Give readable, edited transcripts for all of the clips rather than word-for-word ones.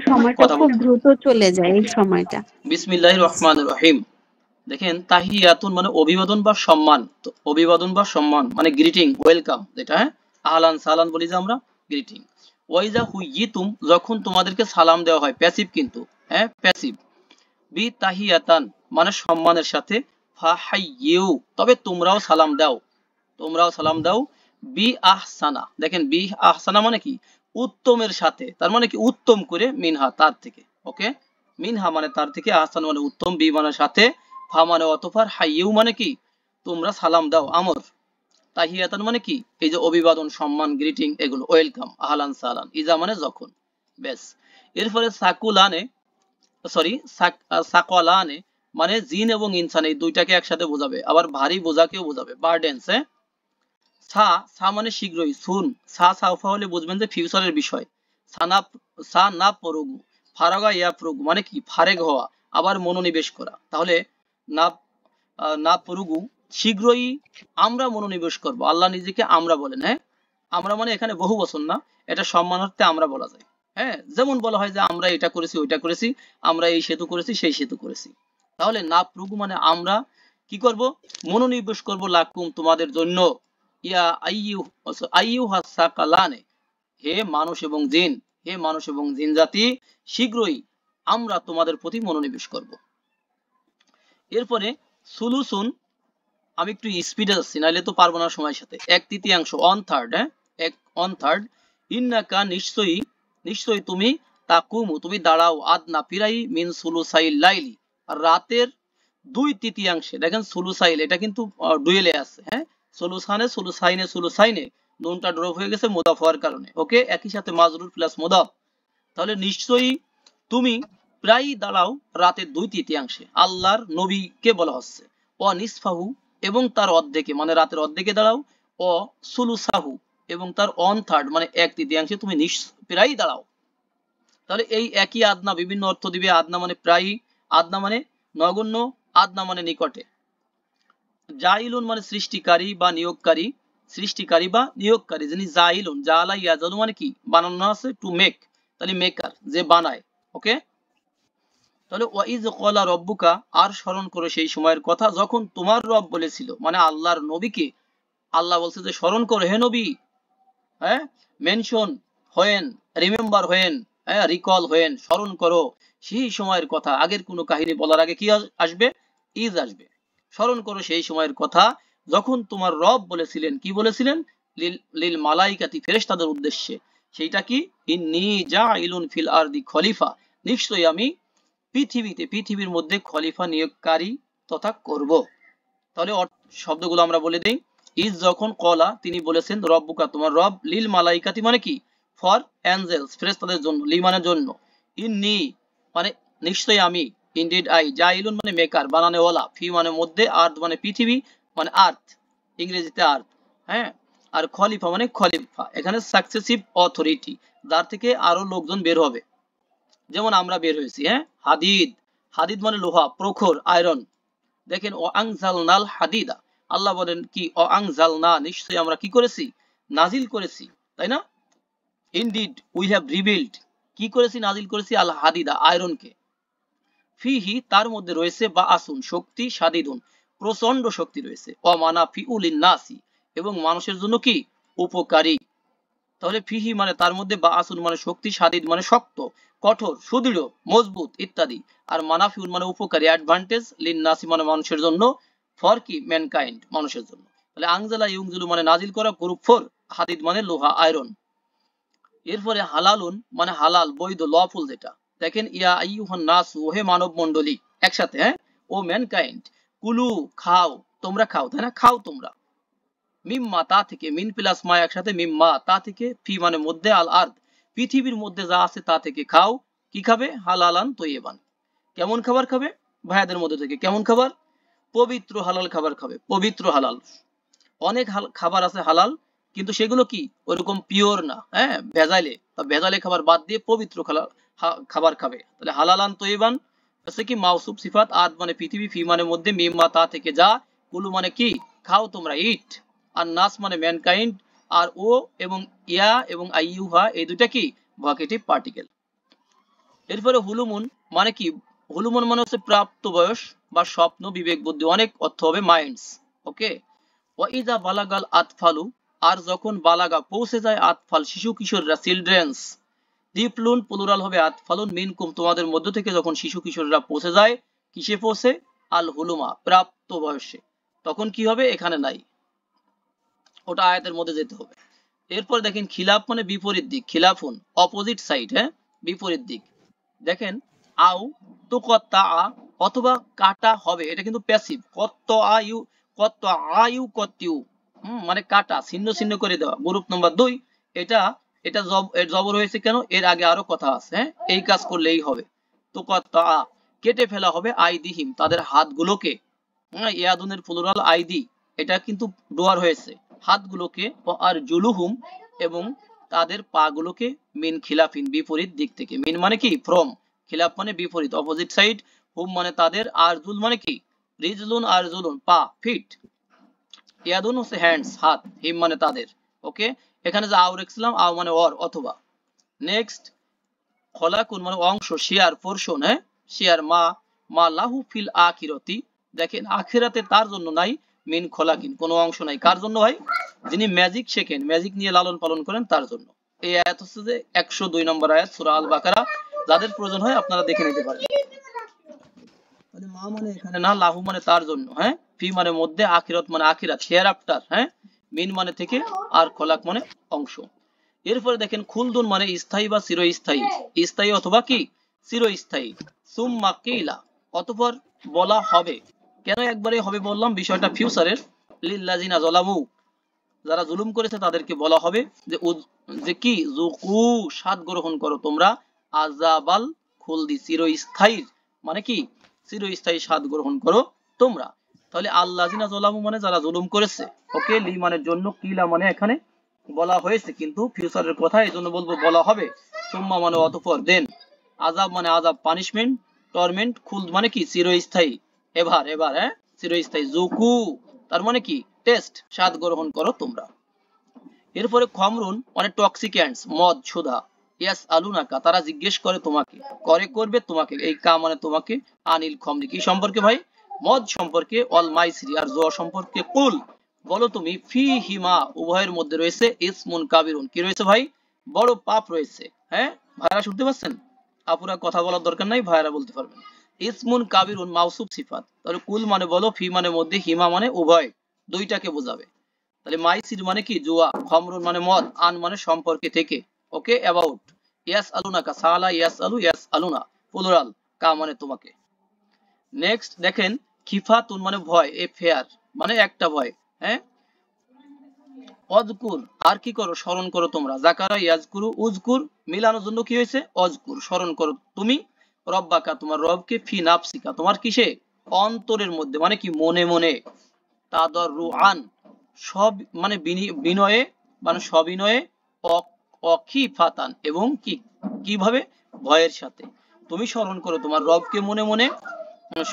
সময়টা কথা খুব বলুন। দ্রুত চলে যায় এই সময়টা। বিসমিল্লাহির রহমানির রহিম। দেখেন তাহিয়াতুন মানে অভিবাদন বা সম্মান, তো অভিবাদন বা সম্মান মানে গ্রিটিং, ওয়েলকাম যেটা, হ্যাঁ, আহলান সালান বলি যে আমরা, গ্রিটিং। ওয়াইজা হুইয়িতুম যখন তোমাদেরকে সালাম দেওয়া হয়, প্যাসিভ কিন্তু, হ্যাঁ প্যাসিভ। বি তাহিয়াতান মানে সম্মানের সাথে, ফা হাইয়িউ তবে তোমরাও সালাম দাও, তোমরাও সালাম দাও। বি আহসানা, দেখেন বি আহসানা মানে কি, উত্তমের সাথে, তার মানে কি উত্তম করে, মিনহা তার থেকে, ওকে, মিনহা মানে তার থেকে, আহসান মানে উত্তম, বি মানে সাথে, ফা মানে অতঃপর, হাইয়ু মানে কি তোমরা সালাম দাও, আমর। তাহিয়াতান মানে কি এই যে অভিবাদন, সম্মান, গ্রিটিং, এগুলো ওয়েলকাম, আহলান সালান। ইজা মানে যখন, বেশ। এরপরে সাকুলানে, সরি সাকলানে মানে জিন এবং ইনসান এই দুইটাকে একসাথে বোঝাবে, আবার ভারী বোঝাকেও বোঝাবে, বার্ডেন্স, হ্যাঁ। সা সা মানে শীঘ্রই, সুন, সা সাউফা হলে বুঝবেন যে ফিউচারের বিষয়। সানা সা না পরগু, ফারাগা ইয়া প্রগু মানে কি ফারেগ হওয়া, আবার মনোনিবেশ করা। তাহলে না না পরগু শীঘ্রই আমরা মনোনিবেশ করব, আল্লাহ নিজেকে আমরা বলেন, হ্যাঁ। আমরা মানে এখানে বহু বচন না, এটা সম্মানার্থে আমরা বলা যায়, হ্যাঁ। যেমন বলা হয় যে আমরা এটা করেছি ওইটা করেছি, আমরা এই সেতু করেছি সেই সেতু করেছি। তাহলে না প্রগু মানে আমরা কি করব, মনোনিবেশ করব, লাকুম তোমাদের জন্য, ইয়া আইয়ু আইয়ুহা সাকালানে হে মানুষ এবং জিন, হে মানুষ এবং জিন জাতি, শীঘ্রই আমরা তোমাদের প্রতি মনোনিবেশ করব। এরপরে সুলুসুন, আমি একটু স্পিডে যাচ্ছি নাহলে তো পারবো না সময়ের সাথে। এক তৃতীয়াংশ, ওয়ান থার্ড, হ্যাঁ, এক ওয়ান থার্ড। ইন্নাকা নিশ্চয়ই, নিশ্চয়ই তুমি, তাকুমু তুমি দাঁড়াও, আদনা পিরাই মিন সুলুসাইল লাইলি রাতের দুই তৃতীয়াংশে। দেখেন সুলুসাইল এটা কিন্তু ডুয়েলে আছে, হ্যাঁ, সুলুসানে সুলুসাইনে সুলুসাইনে নুনটা ড্রপ হয়ে গেছে মুদাফ হওয়ার কারণে, ওকে, একই সাথে মাজরুর প্লাস মুদাফ। তাহলে নিশ্চয়ই তুমি প্রায় দাঁড়াও রাতের দুই তৃতীয়াংশে, আল্লাহর নবীকে বলা হচ্ছে। ও নিসফাহু এবং তার অর্ধেকে মানে রাতের অর্ধেকে দাঁড়াও, ও সুলুসাহু এবং তার ওয়ান থার্ড মানে এক তৃতীয়াংশে তুমি প্রায় দাঁড়াও। তাহলে এই একই আদনা বিভিন্ন অর্থ দিবে। আদনা মানে প্রায়, আদনা মানে নগণ্য, আদনা মানে নিকটে। জাইলুন মানে সৃষ্টিকারী বা নিয়োগকারী, সৃষ্টিকারী বা নিয়োগকারী, যিনি জাইলুন, জালা ইয়াজালু মানে কি বানানো আছে, টু মেক, তাহলে মেকার যে বানায়, ওকে। তাহলে ওয়াইজ কলা রব্বুকা আর স্মরণ করো সেই সময়ের কথা যখন তোমার রব বলেছিল, মানে আল্লাহর নবীকে আল্লাহ বলছে যে স্মরণ করো হে নবী, হ্যাঁ, মেনশন হোয়েন, রিমেম্বার হোয়েন, হ্যাঁ, রিকল হোয়েন, স্মরণ করো সেই সময়ের কথা। আগের কোনো কাহিনী বলার আগে কি আসবে, ইজ আসবে। স্মরণ করো সেই সময়ের কথা যখন তোমার রব বলেছিলেন, কি বলেছিলেন, লিল লিল মালাইকাতি ফেরেশতাদের উদ্দেশ্যে, সেইটা কি, ইন্নী জাইলুন ফিল আরদি খলিফা, নিশ্চয়ই আমি পৃথিবীতে, পৃথিবীর মধ্যে খলিফা নিয়োগকারী তথা করব। তাহলে শব্দগুলো আমরা বলে দেই। ইজ যখন, কলা তিনি বলেছেন, রব্বুকা তোমার রব, লিল মালাইকাতি মানে কি ফর অ্যাঞ্জেলস ফেরেশতাদের জন্য, লি মানে জন্য, ইন্নী মানে নিশ্চয়ই আমি, ইনডিড আই, জাইলুন মানে মেকার বানানেওয়ালা, ফি মানে মধ্যে, আর্থ মানে পৃথিবী মানে আর্থ, ইংরেজিতে আর্থ, হ্যাঁ। আর খলিফা মানে খলিফা, এখানে সাকসেসিভ অথরিটি, যার থেকে আরো লোকজন বের হবে, যেমন আমরা বের হয়েছি, হ্যাঁ। হাদিদ, হাদিদ মানে লোহা, প্রখর, আয়রন। দেখেন ও আংজালনাল হাদিদা, আল্লাহ বলেন কি, ও আংজালনা নিশ্চয়ই আমরা কি করেছি, নাজিল করেছি, তাই না। ইনডিড উই হ্যাভ রিবিল্ড, কি করেছি, নাজিল করেছি, আল হাদিদা আয়রনকে। ফিহি তার মধ্যে রয়েছে, বা আসুন শক্তি, সাদিদুন প্রচন্ড শক্তি রয়েছে, অমানা ফিউলিন নাসি এবং মানুষের জন্য কি উপকারী। তাহলে ফিহি মানে তার মধ্যে, বা আসুন মানে শক্তি, সাদিদ মানে শক্ত, কঠোর, সুদৃঢ়, মজবুত ইত্যাদি। আর মানাফিউন মানে উপকারী, অ্যাডভান্টেজ, লিন নাসি মানে মানুষের জন্য, ফর কি ম্যানকাইন্ড মানুষের জন্য। তাহলে আংজালা ইউংজুলু মানে নাজিল করা, গ্রুপ 4, হাদিদ মানে লোহা, আয়রন। এরপরে হালালুন মানে হালাল, বৈধ, লফুল যেটা। দেখেন ইয়া আইয়ুহান নাস, ওহে মানব মণ্ডলী, একসাথে, হ্যাঁ, ও ম্যানকাইন্ড, কুলু খাও, তোমরা খাও, তাই না, খাও তোমরা, মিম্মা তা থেকে, মিন প্লাস মা একসাথে, মিম্মা তা থেকে, ফি মানে মধ্যে, আল আর্দ পৃথিবীর মধ্যে যা আছে তা থেকে খাও। কি খাবে, হালালান তৈয়বান, কেমন খাবার খাবে, ভাইয়াদের মধ্যে থেকে কেমন খাবার, পবিত্র হালাল খাবার খাবে, পবিত্র হালাল। অনেক খাবার আছে হালাল, কিন্তু সেগুলো কি ওইরকম পিওর না, হ্যাঁ, ভেজালে বা ভেজালে খাবার বাদ দিয়ে পবিত্র খাবার খাবে। তাহলে হালালান তৈবান হচ্ছে কি মাউসুফ সিফাত, আদ মানে পৃথিবী, ফি মানে মধ্যে, মিম্মা তা থেকে যা, কুলু মানে কি খাও তোমরা, ইট। আর নাস মানে ম্যানকাইন্ড, আর ও এবং ইয়া এবং আইয়ুহা এই দুইটা কি ভোকেটিভ পার্টিকেল। এরপরে হুলুমুন মানে কি? হুলুমুন মানে হচ্ছে প্রাপ্ত বয়স বা স্বপ্ন, বিবেক, বুদ্ধি, অনেক অর্থ হবে মাইন্ডস। ওকে। ওয়াইদা বালাগাল আতফালু, আর যখন বালাগা পৌঁছে যায় আতফাল শিশু কিশোররা, চিলড্রেন্স, দিপ্লুন প্লুরাল হবে আতফালুন মিনকুম তোমাদের মধ্য থেকে, যখন শিশু কিশোররা পৌঁছে যায় কিসে পৌঁছে? আল হুলুমা প্রাপ্ত বয়সে, তখন কি হবে? এখানে নাই, ওটা আয়াতের মধ্যে যেতে হবে। এরপর দেখেন খিলাফ মানে বিপরীত দিক, খিলাফুন অপোজিট সাইড, হ্যাঁ বিপরীত দিক। দেখেন আও তো কত্তা আ, অথবা কাটা হবে, এটা কিন্তু প্যাসিভ, কত্ত আয়ু, কত্ত আয়ু কত্তিউ, মানে কাটা ছিন্ন ছিন্ন করে দেওয়া। গ্রুপ নাম্বার 2, এটা এটা এর জবর হয়েছে কেন? এর আগে আরো কথা আছে, হ্যাঁ এই কাজ করলেই হবে। তো কত্তা আ কেটে ফেলা হবে আইদিহিম তাদের হাতগুলোকে, ইয়াদুনের প্লুরাল আইদি, এটা কিন্তু ডোয়ার হয়েছে, হাতগুলোকে, আর জুলুহুম এবং তাদের পা গুলোকে, মিন খিলাফিন বিপরীত দিক থেকে, মিন মানে কি? ফ্রম, খিলাফ মানে বিপরীত অপোজিট সাইড, হুম মানে তাদের, আরজুল মানে কি? রিজলুন আরজুলুন পা ফিট, ইয়াদুন হচ্ছে হ্যান্ডস হাত, হিম মানে তাদের। ওকে, এখানে যে আও রেখেছিলাম, আও মানে অর অথবা। নেক্সট খলাকুন মানে অংশ, শেয়ার পোরশন, হ্যাঁ শেয়ার, মা মা লাহু ফিল আখিরাতি, দেখেন আখিরাতে তার জন্য নাই, মিন খলাকিন কোনো অংশ নাই, কার জন্য ভাই? যিনি ম্যাজিক শেখেন, ম্যাজিক নিয়ে লালন পালন করেন, তার জন্য। এই আয়াত হচ্ছে যে 102 নম্বর আয়াত সূরা আল বাকারা, যাদের প্রয়োজন হয় আপনারা দেখে নিতে পারেন। তাহলে মা মানে এখানে না, লাহু মানে তার জন্য, হ্যাঁ ফি মানে মধ্যে, আখিরাত মানে আখিরাত হেয়ার আফটার, হ্যাঁ মিন মানে থেকে, আর খলাক মানে অংশ। এরপরে দেখেন খুলদুন মানে স্থায়ী বা চিরস্থায়ী, স্থায়ী অথবা কি চিরস্থায়ী। সুম্মা কিলা অতঃপর বলা হবে, কেন একবারে হবে বললাম? বিষয়টা ফিউচারের। লিল্লাযিনা যালামু যারা জুলুম করেছে তাদেরকে বলা হবে যে যে কি যুকু স্বাদ গ্রহণ করো তোমরা, আযাবাল খুলদি চিরস্থায়ী, মানে কি চিরস্থায়ী স্বাদ গ্রহণ করো তোমরা। তাহলে আল্লাযিনা যালামু মানে যারা জুলুম করেছে। ওকে, লি মানে জন্য, কিলা মানে এখানে বলা হয়েছে কিন্তু ফিউচারের কথা, এজন্য বলবো বলা হবে। সুম্মা মানে অতঃপর, দেন আযাব মানে আযাব পানিশমেন্ট, টর্মেন্ট, খুলদ মানে কি চিরস্থায়ী, এভার এভার, হ্যাঁ চিরস্থায়ী, যুকু তার মানে কি টেস্ট, স্বাদ গ্রহণ করো তোমরা। এরপরে খমরুন মানে টক্সিক্যান্টস, মদ সুধা, ইয়াস আলুনাকা তারা জিজ্ঞেস করে তোমাকে, করবে তোমাকে, এই কা মানে তোমাকে, আনিল খমরি কি সম্পর্কে ভাই? মদ সম্পর্কে, অল মাইসরি আর জুয়া সম্পর্কে, কুল বলো তুমি, ফি হিমা উভয়ের মধ্যে রয়েছে, ইসমুন কাবিরুন কি রয়েছে ভাই? বড় পাপ রয়েছে। হ্যাঁ ভাইরা শুনতে পাচ্ছেন? আপুরা কথা বলার দরকার নাই, ভাইরা বলতে পারবেন। ইসমুন কাবিরুন মাউসুফ সিফাত, তাহলে কুল মানে বলো, ফি মানে মধ্যে, হিমা মানে উভয়, দুইটাকে বোঝাবে। তাহলে মাইসির মানে কি জুয়া, খমরুন মানে মদ, আন মানে সম্পর্কে থেকে। ওকে, অ্যাবাউট। ইয়াস আলুনাকা সালা ইয়াস আলু ইয়াস আলুনা প্লুরাল, কা মানে তোমাকে। নেক্সট দেখেন খিফাতুন মানে ভয়, এ ফেয়ার মানে একটা ভয়, হ্যাঁ অজকুর আর কি করো? স্মরণ করো তোমরা, জাকারা ইয়াজকুরু উজকুর মিলানোর জন্য কি হয়েছে? অজকুর স্মরণ করো তুমি, রব্বাকা তোমার রবকে, ফি নাফসিকা তোমার কিসে? অন্তরের মধ্যে, মানে কি মনে মনে, তাদাররুআন সব মানে বিনয়ে, মানে সবিনয়ে, অখিফাতান এবং কি কিভাবে? ভয়ের সাথে। তুমি স্মরণ করো তোমার রবকে মনে মনে,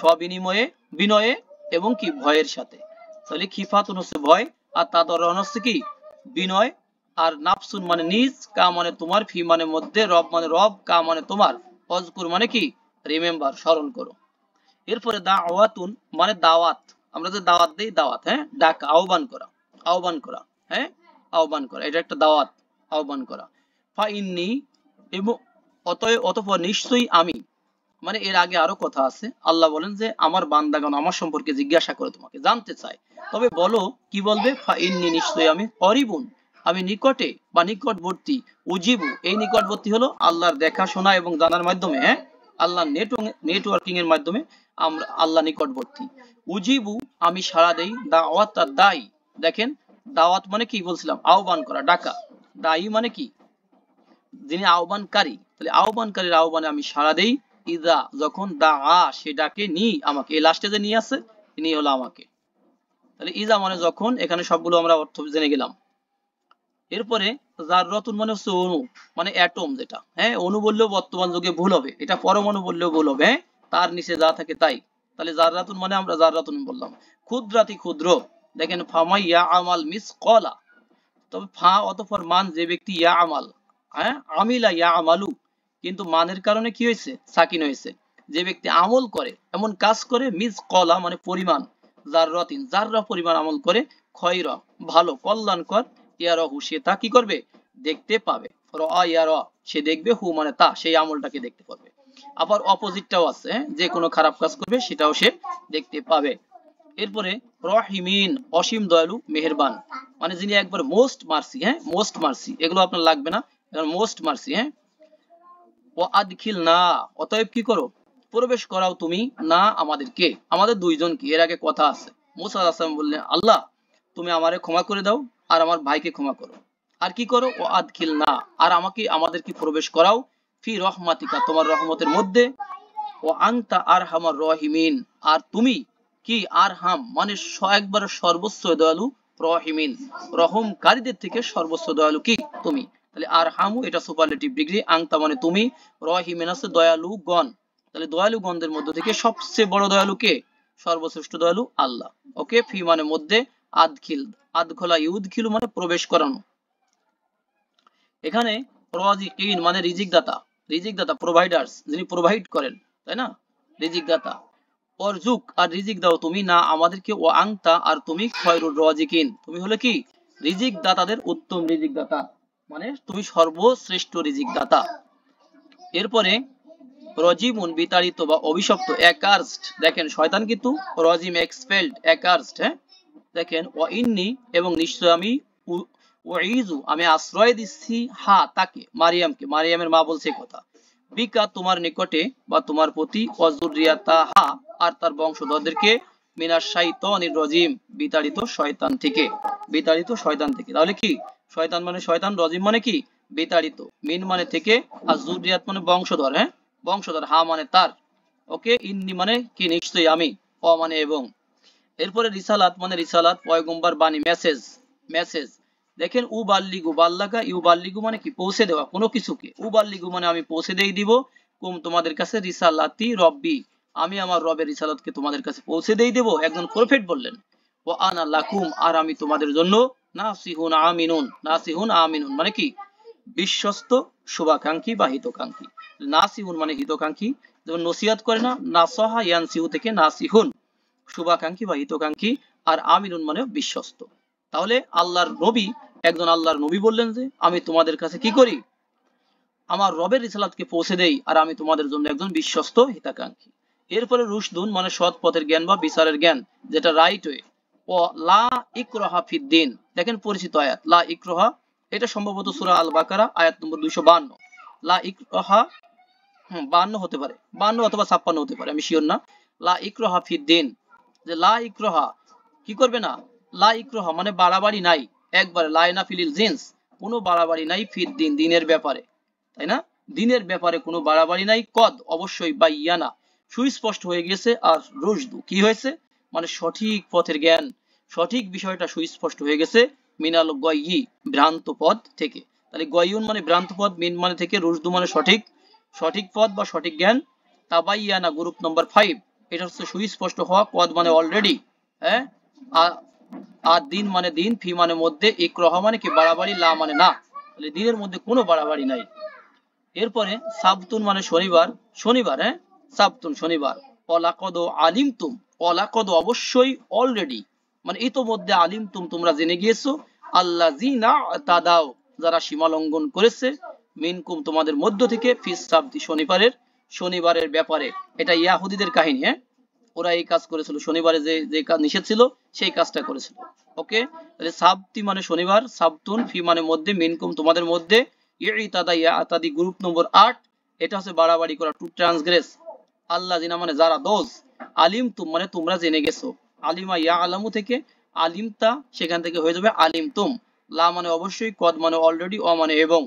সবিনিময়ে, বিনয়ে এবং কি ভয়ের সাথে। তাহলে খিফাতুন হচ্ছে ভয়, আর তাদাররুআন হচ্ছে কি বিনয়, আর নাফসুন মানে নিজ, কা মানে তোমার, ফি মানে মধ্যে, রব মানে রব, কা মানে তোমার, অজকুর মানে কি রিমেম্বার স্মরণ করো। এরপরে দাওয়াতুন মানে দাওয়াত, আমরা যে দাওয়াত দেই, দাওয়াত, হ্যাঁ ডাক, আহ্বান করা, আহ্বান করা, হ্যাঁ আহ্বান করা, এটা একটা দাওয়াত, আহ্বান করা। ফা ইন্নি এবং অতঃপর নিশ্চয়ই আমি, মানে এর আগে আরো কথা আছে, আল্লাহ বলেন যে আমার বান্দাগণ আমার সম্পর্কে জিজ্ঞাসা করে, তোমাকে জানতে চায়, তবে বলো কি বলবে? ফা ইন্নি নিশ্চয়ই আমি, করিবুন আমি নিকটে বা নিকটবর্তী, উজিবু এই নিকটবর্তী হলো আল্লাহর দেখাশোনা এবং জানার মাধ্যমে, হ্যাঁ আল্লাহ নেটওয়ার্কিং এর মাধ্যমে আমরা আল্লাহ নিকটবর্তী। উজিবু আমি সাড়া দেই, দাওয়াত আর দায়ী, দেখেন দাওয়াত মানে কি বলছিলাম? আহ্বান করা, ডাকা। দায়ী মানে কি? যিনি আহ্বানকারী, তাহলে আহ্বানকারীর আহ্বানে আমি সাড়া দেই, ইদা যখন, দা সে ডাকে, নি আমাকে, এই লাস্টে যে নি আছে, তিনি হলো আমাকে। তাহলে ইজা মানে যখন, এখানে সবগুলো আমরা অর্থ জেনে গেলাম। এরপরে জাররাতুন মানে হচ্ছে অণু, মানে অ্যাটম যেটা, হ্যাঁ অণু বললেও বর্তমান যুগে ভুল হবে, এটা পরমাণু বললেও ভুল হবে, হ্যাঁ তার নিচে যা থাকে তাই। তাহলে জাররাতুন মানে আমরা জাররাতুন বললাম। ক্ষুদ্রাতি ক্ষুদ্র, দেখেন ফামাইয়া আমাল মিস কলা, তবে ফা অতঃপর মান যে ব্যক্তি ইয়া আমাল, হ্যাঁ আমিলা ইয়া আমালু কিন্তু মানের কারণে কি হয়েছে, সাকিন হয়েছে। যে ব্যক্তি আমল করে, এমন কাজ করে, মিস কলা মানে পরিমাণ, জাররাতিন জাররা পরিমাণ আমল করে, খয়রা ভালো কল্যাণকর, ইয়ারাহু সে তা কি করবে, দেখতে পাবে। ইয়ারা সে দেখবে, হু মানে তা, সেই আমলটাকে দেখতে পাবে। আবার অপোজিটটাও আছে, যে কোনো খারাপ কাজ করবে সেটাও সে দেখতে পাবে। এরপরে রহিমিন অসীম দয়ালু মেহেরবান, মানে যিনি একবার মোস্ট মার্সি, মোস্ট মার্সি, এগুলো আপনার লাগবে না, মোস্ট মার্সি। ও আদখিল না, অতএব কি করো, প্রবেশ করাও তুমি, না আমাদেরকে, আমাদের দুইজনকে। এর আগে কথা আছে, মুসা আলাইহিস সালাম বললেন, আল্লাহ তুমি আমারে ক্ষমা করে দাও আর আমার ভাইকে ক্ষমা করো, আর কি করো, ও আদখিল না, আর আমাদেরকে প্রবেশ করাও, ফি রহমাতিকা তোমার রহমতের মধ্যে, ও আনতা আরহামার রহিমিন, আর তুমি কি আরহাম মানে একবারে সর্বোচ্চ দয়ালু, রহিমিন রহমকারীদের থেকে সর্বোচ্চ দয়ালু কি তুমি। তাহলে আরহামু এটা সুপারলেটিভ ডিগ্রি, আনতা মানে তুমি, রহিমিন আছে দয়ালু গণ, তাহলে দয়ালু গণদের মধ্যে থেকে সবচেয়ে বড় দয়ালু কে, সর্বশ্রেষ্ঠ দয়ালু আল্লাহ। ওকে, ফি মানে মধ্যে, আদখিল আদখলা ইউদখিলু মানে প্রবেশ করানো। এখানে রাজিকিন মানে রিজিক দাতা, রিজিক দাতা প্রোভাইডার্স, যিনি প্রোভাইড করেন, তাই না, রিজিক দাতা। অরজুক আর রিজিক দাও তুমি, না আমাদেরকে, ও আংতা আর তুমি, খয়রুর রাজিকিন তুমি হলে কি, রিজিক দাতাদের উত্তম রিজিক দাতা, মানে তুমি সর্বশ্রেষ্ঠ রিজিক দাতা। এরপরে রজিমুন বিতাড়িত বা অভিশপ্ত, অ্যাকার্সড, দেখেন শয়তান কিন্তু রজিম এক্সপেলড, অ্যাকার্সড, দেখেন ও ইন্নি এবং নিশ্চয় আমি, ওয়াইজু আমি আশ্রয় দিচ্ছি, হা তাকে, মারিয়ামকে, মারিয়ামের মা বলছে কথা, বিকা তোমার নিকটে বা তোমার প্রতি, ওয়াজুরিয়াতাহা আর তার বংশধরদেরকে, মিনাশ শাইতানির রজিম বিতাড়িত শয়তান থেকে, বিতাড়িত শয়তান থেকে। তাহলে কি, শয়তান মানে শয়তান, রজিম মানে কি বিতাড়িত, মিন মানে থেকে, আর জুরিয়াত মানে বংশধর, বংশধর, হা মানে তার। ওকে, ইন্নি মানে কি নিশ্চয়ই আমি, অ মানে এবং। এরপরে রিসালাত মানে রিসালাত, পয়গম্বর বাণী, মেসেজ, মেসেজ। দেখেন উ বাল্লিগু, বাল্লাগা ইউ বাল্লিগু মানে কি পৌঁছে দেওয়া কোনো কিছুকে, উ বাল্লিগু মানে আমি পৌঁছে দিয়ে দিব, কুম তোমাদের কাছে, রিসালাতি রব্বি আমি আমার রবের রিসালাতকে তোমাদের কাছে পৌঁছে দিয়ে দেব, একজন প্রফেট বললেন। ও আনা লাকুম আর আমি তোমাদের জন্য, নাসিহুন আমিনুন, নাসিহুন আমিনুন মানে কি বিশ্বস্ত, শুভাকাঙ্ক্ষী বা হিতকাঙ্ক্ষী। নাসিহুন মানে হিতকাঙ্ক্ষী, যেমন নসিহত করে না, নাসহা ইয়ানসিহু থেকে নাসিহুন, শুভাকাঙ্ক্ষী বা হিতকাঙ্ক্ষী, আর আমিনুন মানে বিশ্বস্ত। তাহলে আল্লাহর নবী, একজন আল্লাহর নবী বললেন যে আমি তোমাদের কাছে কি করি, আমার রবের রিসালাতকে পৌঁছে দেই, আর আমি তোমাদের জন্য একজন বিশ্বস্ত হিতাকাঙ্ক্ষী। এরপরে রুশদুন মানে সৎ পথের জ্ঞান বা বিচারের জ্ঞান, যেটা রাইট ওয়ে। ও লা ইকরাহা ফিদ্দিন, দেখেন পরিচিত আয়াত, লা ইকরাহা, এটা সম্ভবত সূরা আল বাকারা আয়াত নম্বর 252, লা ইকরাহা, 52 হতে পারে, 52 অথবা 56 হতে পারে, আমি শিওর না। লা ইকরাহা ফিদ্দিন, যে লা ইকরাহা কি করবে না, লা ইকরাহা মানে বাড়াবাড়ি নাই, একবারে লাইনা ফিলিল জিন্স, কোনো বাড়াবাড়ি নাই, ফিদ্দিন দিনের ব্যাপারে, তাই না, দিনের ব্যাপারে কোনো বাড়াবাড়ি নাই, কদ অবশ্যই, বা ইয়ানা সুস্পষ্ট হয়ে গেছে, আর রুশদু কি হয়েছে, মানে সঠিক পথের জ্ঞান, সঠিক বিষয়টা সুস্পষ্ট হয়ে গেছে, মিনাল গয়ি ভ্রান্ত পথ থেকে। তাহলে গয়ুন মানে ভ্রান্ত পথ, মিন মানে থেকে, রুশদু মানে সঠিক, সঠিক পথ বা সঠিক জ্ঞান। তাবাইয়ানা গ্রুপ নম্বর 5, এটা হচ্ছে সুস্পষ্ট হওয়া, কদ মানে অলরেডি, আর দিন মানে দিন, ফি মানে মধ্যে, ইকরাহা মানে কি বাড়াবাড়ি, লা মানে না, তাহলে দিনের মধ্যে কোনো বাড়াবাড়ি নাই। এরপরে সাবতুন মানে শনিবার, শনিবার, সাবতুন শনিবার। অলাকদ আলিমতুম, অলাকদ অবশ্যই, অলরেডি মানে ইতোমধ্যে, আলিমতুম তোমরা জেনে গিয়েছো, আল্লাযিনা তাদাও যারা সীমা লঙ্ঘন করেছে, মিনকুম তোমাদের মধ্য থেকে, ফিস সাবতি শনিবারের, শনিবারের ব্যাপারে, এটা ইয়াহুদীদের কাহিনী, ওরা এই কাজ করেছিল, শনিবারে যে যে কাজ নিষেধ ছিল সেই কাজটা করেছিল। ওকে, তাহলে সাবতি মানে শনিবার, সাবতুন ফি মানে মধ্যে, মিনকুম তোমাদের মধ্যে, ইতাদা ইয়াতাদি গ্রুপ নম্বর 8, এটা হচ্ছে বাড়াবাড়ি করা, টু ট্রান্সগ্রেস। আল্লাযিনা মানে যারা, দোজ। আলিমতুম মানে তোমরা জেনে গেছো, আলিমা ইয়া আলামু থেকে, আলিমতা সেখান থেকে হয়ে যাবে আলিমতুম, লা মানে অবশ্যই, কদ মানে অলরেডি, অ মানে এবং।